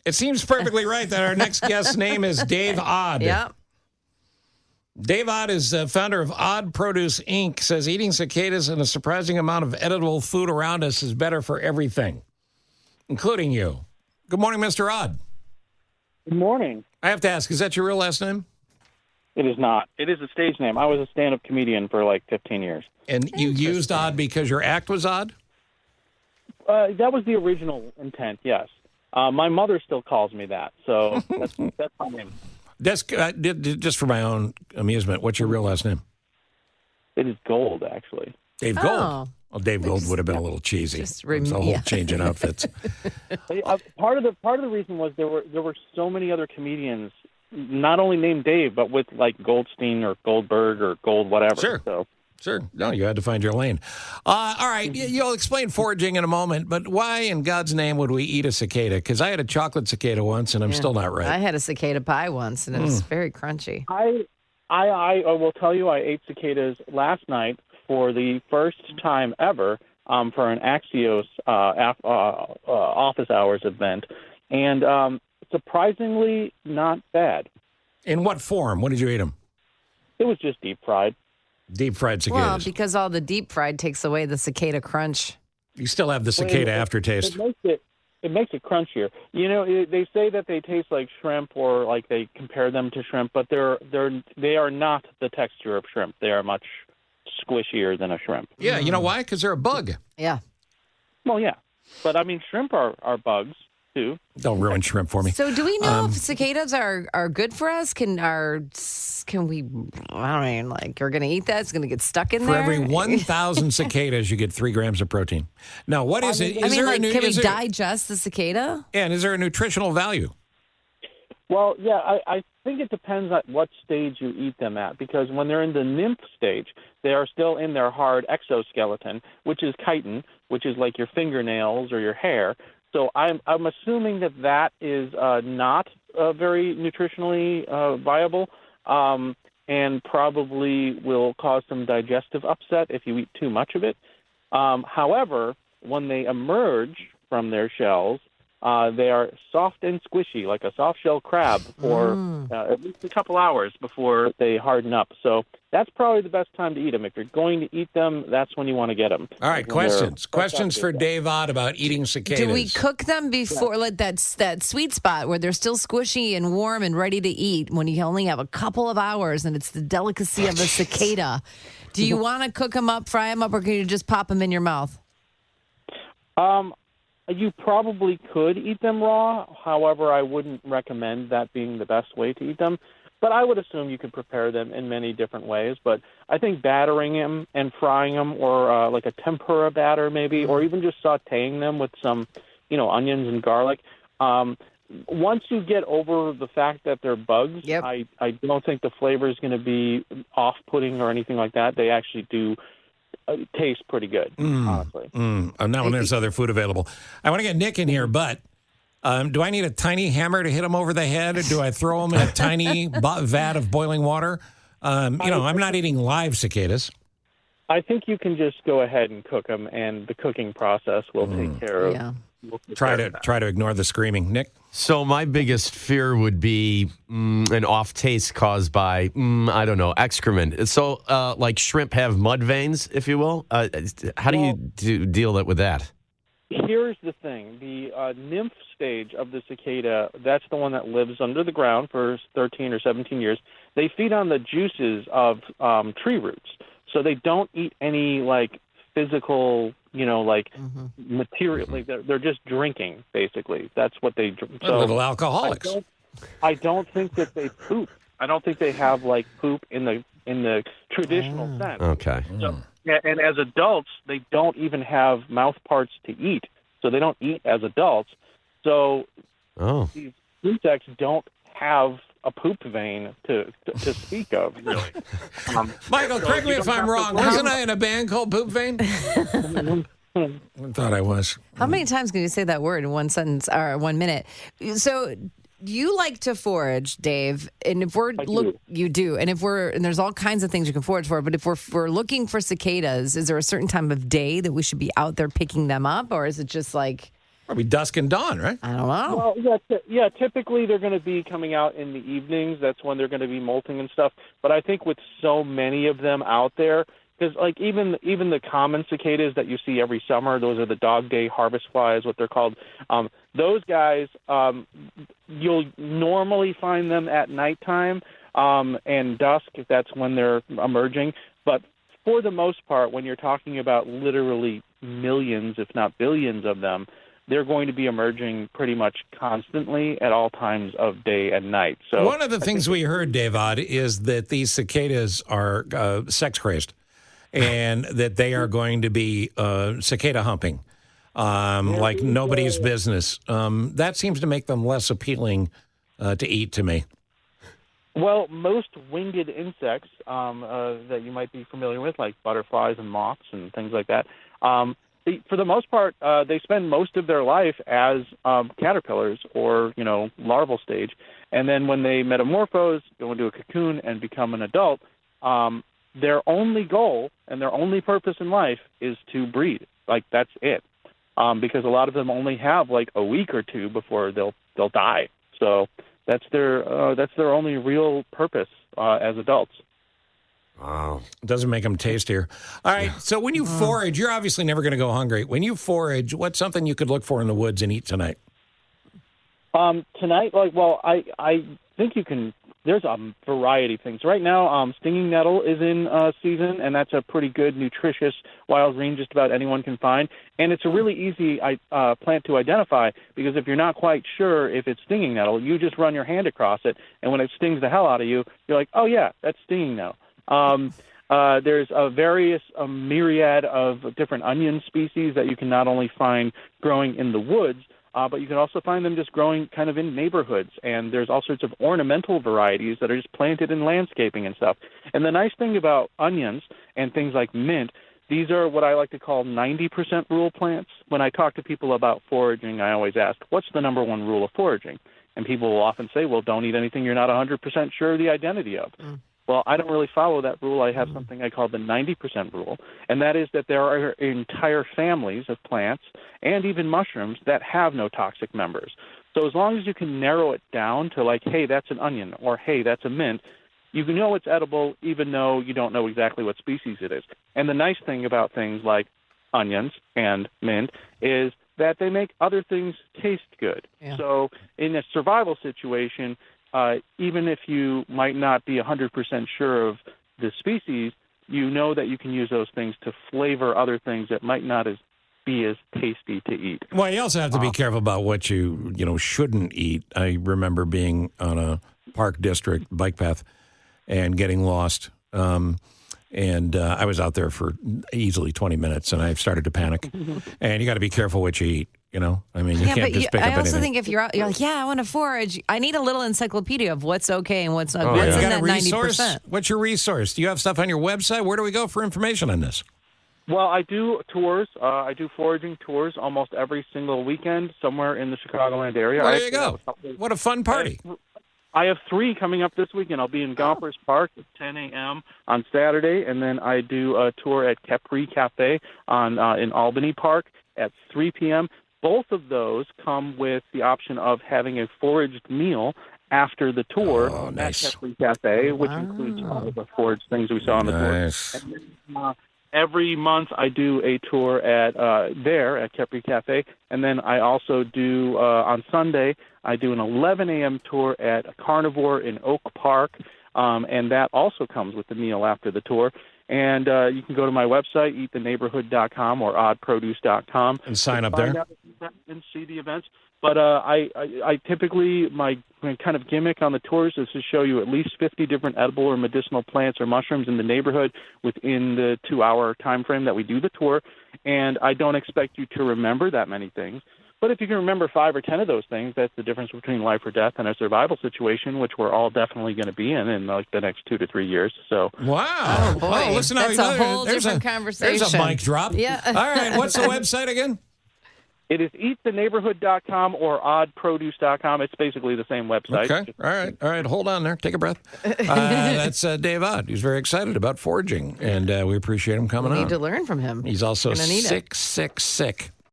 It seems perfectly right that our next guest's name is Dave Odd. Yep. Dave Odd is founder of Odd Produce, Inc., says eating cicadas and a surprising amount of edible food around us is better for everything, including you. Good morning, Mr. Odd. Good morning. I have to ask, is that your real last name? It is not. It is a stage name. I was a stand-up comedian for like 15 years. And you used Odd because your act was odd? That was the original intent, yes. My mother still calls me that, so that's my name. Just for my own amusement, what's your real last name? It is Gold, actually. Dave Gold. Well, Dave Gold would have been a little cheesy. It's a whole change in outfits. Part of the reason was there were so many other comedians, not only named Dave, but with like Goldstein or Goldberg or Gold whatever. Sure. No, you had to find your lane. All right, you'll explain foraging in a moment, but why in God's name would we eat a cicada? Because I had a chocolate cicada once, and I'm still not right. I had a cicada pie once, and it was very crunchy. I will tell you, I ate cicadas last night for the first time ever for an Axios office hours event, and surprisingly not bad. In what form? What did you eat them? It was just deep fried. Deep fried cicadas. Well, because all the deep fried takes away the cicada crunch. You still have the cicada aftertaste. It makes it crunchier. You know, they say that they taste like shrimp, or like they compare them to shrimp, but they are not the texture of shrimp. They are much squishier than a shrimp. Yeah, you know why? Because they're a bug. Yeah. Well, yeah, but I mean, shrimp are bugs too. Don't ruin shrimp for me. So, do we know if cicadas are good for us? Can we? I mean, like, you're going to eat that? It's going to get stuck in For there. every 1,000 cicadas, you get 3 grams of protein. Now, what is it? Can we digest the cicada? Yeah, and is there a nutritional value? Well, yeah, I think it depends on what stage you eat them at, because when they're in the nymph stage, they are still in their hard exoskeleton, which is chitin, which is like your fingernails or your hair. So I'm assuming that is not very nutritionally viable, and probably will cause some digestive upset if you eat too much of it. However, when they emerge from their shells, they are soft and squishy, like a soft-shell crab, for at least a couple hours before they harden up. So that's probably the best time to eat them. If you're going to eat them, that's when you want to get them. All right, questions for Dave Odd about eating cicadas. Do we cook them before, like that sweet spot where they're still squishy and warm and ready to eat when you only have a couple of hours and it's the delicacy of a cicada? Do you want to cook them up, fry them up, or can you just pop them in your mouth? You probably could eat them raw. However, I wouldn't recommend that being the best way to eat them. But I would assume you could prepare them in many different ways. But I think battering them and frying them, or like a tempura batter maybe, or even just sautéing them with some, onions and garlic. Once you get over the fact that they're bugs, I don't think the flavor is going to be off-putting or anything like that. They actually do taste pretty good, honestly. Not when there's other food available. I want to get Nick in here, but do I need a tiny hammer to hit him over the head, or do I throw him in a tiny vat of boiling water? I'm not eating live cicadas. I think you can just go ahead and cook them, and the cooking process will take care of. Yeah. Try to ignore the screaming, Nick. So my biggest fear would be an off taste caused by I don't know, excrement. So like shrimp have mud veins, if you will. How do you deal with that? Here's the thing: the nymph stage of the cicada, that's the one that lives under the ground for 13 or 17 years. They feed on the juices of tree roots, so they don't eat any like physical, material. Like they're just drinking, basically. That's what they drink. So little alcoholics. I don't think that they poop. I don't think they have like poop in the traditional sense. Okay. So, and as adults, they don't even have mouth parts to eat. So they don't eat as adults. So these insects don't have a poop vein to speak of, really. Michael, correct me if I'm wrong. Wasn't I in a band called Poop Vein? I thought I was. How many times can you say that word in one sentence or 1 minute? So you like to forage, Dave, and if you do, and there's all kinds of things you can forage for, but if we're looking for cicadas, is there a certain time of day that we should be out there picking them up, or is it just like Probably dusk and dawn, right? I don't know. Well, yeah. Typically, they're going to be coming out in the evenings. That's when they're going to be molting and stuff. But I think with so many of them out there, because like even the common cicadas that you see every summer, those are the dog day harvest flies, what they're called. Those guys, you'll normally find them at nighttime and dusk. That's when they're emerging. But for the most part, when you're talking about literally millions, if not billions of them, they're going to be emerging pretty much constantly at all times of day and night. So one of the things we heard, David, is that these cicadas are sex crazed, and that they are going to be cicada humping, like nobody's business. That seems to make them less appealing to eat to me. Well, most winged insects that you might be familiar with, like butterflies and moths and things like that, for the most part, they spend most of their life as caterpillars or, larval stage. And then when they metamorphose, go into a cocoon and become an adult, their only goal and their only purpose in life is to breed. Like, that's it. Because a lot of them only have like a week or two before they'll die. So that's their only real purpose as adults. Wow. It doesn't make them tastier. All right, so when you forage, you're obviously never going to go hungry. When you forage, what's something you could look for in the woods and eat tonight? Tonight, I think you can. There's a variety of things. Right now, stinging nettle is in season, and that's a pretty good, nutritious wild green just about anyone can find. And it's a really easy plant to identify because if you're not quite sure if it's stinging nettle, you just run your hand across it, and when it stings the hell out of you, you're like, oh, yeah, that's stinging nettle. There's a myriad of different onion species that you can not only find growing in the woods, but you can also find them just growing kind of in neighborhoods. And there's all sorts of ornamental varieties that are just planted in landscaping and stuff. And the nice thing about onions and things like mint, these are what I like to call 90% rule plants. When I talk to people about foraging, I always ask, what's the number one rule of foraging? And people will often say, well, don't eat anything you're not 100% sure of the identity of. Well, I don't really follow that rule. I have something I call the 90% rule, and that is that there are entire families of plants and even mushrooms that have no toxic members. So as long as you can narrow it down to like, hey, that's an onion, or hey, that's a mint, you know it's edible even though you don't know exactly what species it is. And the nice thing about things like onions and mint is that they make other things taste good. Yeah. So in a survival situation, even if you might not be 100% sure of the species, you know that you can use those things to flavor other things that might not be as tasty to eat. Well, you also have to be careful about what you shouldn't eat. I remember being on a Park District bike path and getting lost. And I was out there for easily 20 minutes, and I started to panic. And you got to be careful what you eat. You can't just pick up anything. I also think if you're out, you're like, I want to forage. I need a little encyclopedia of what's okay and what's not. What's in in that 90%? What's your resource? Do you have stuff on your website? Where do we go for information on this? Well, I do tours. I do foraging tours almost every single weekend somewhere in the Chicagoland area. Well, there you go. What a fun party. I have 3 coming up this weekend. I'll be in Gompers Park at 10 a.m. on Saturday, and then I do a tour at Capri Cafe in Albany Park at 3 p.m. Both of those come with the option of having a foraged meal after the tour at Capri Cafe, which includes all of the foraged things we saw on the tour. And then, every month I do a tour at Capri Cafe, and then I also do on Sunday I do an 11 a.m. tour at a Carnivore in Oak Park, and that also comes with the meal after the tour. And you can go to my website, eattheneighborhood.com or oddproduce.com. And sign up there. And see the events. But I typically, my kind of gimmick on the tours is to show you at least 50 different edible or medicinal plants or mushrooms in the neighborhood within the 2-hour time frame that we do the tour. And I don't expect you to remember that many things. But if you can remember 5 or 10 of those things, that's the difference between life or death and a survival situation, which we're all definitely going to be in like the next 2 to 3 years. So wow! Oh boy, listen, that's a whole different conversation. There's a mic drop. Yeah. All right, what's the website again? It is eattheneighborhood.com or oddproduce.com. It's basically the same website. Okay. All right. Hold on there. Take a breath. That's Dave Odd. He's very excited about foraging, and we appreciate him coming on. We need to learn from him. He's also sick.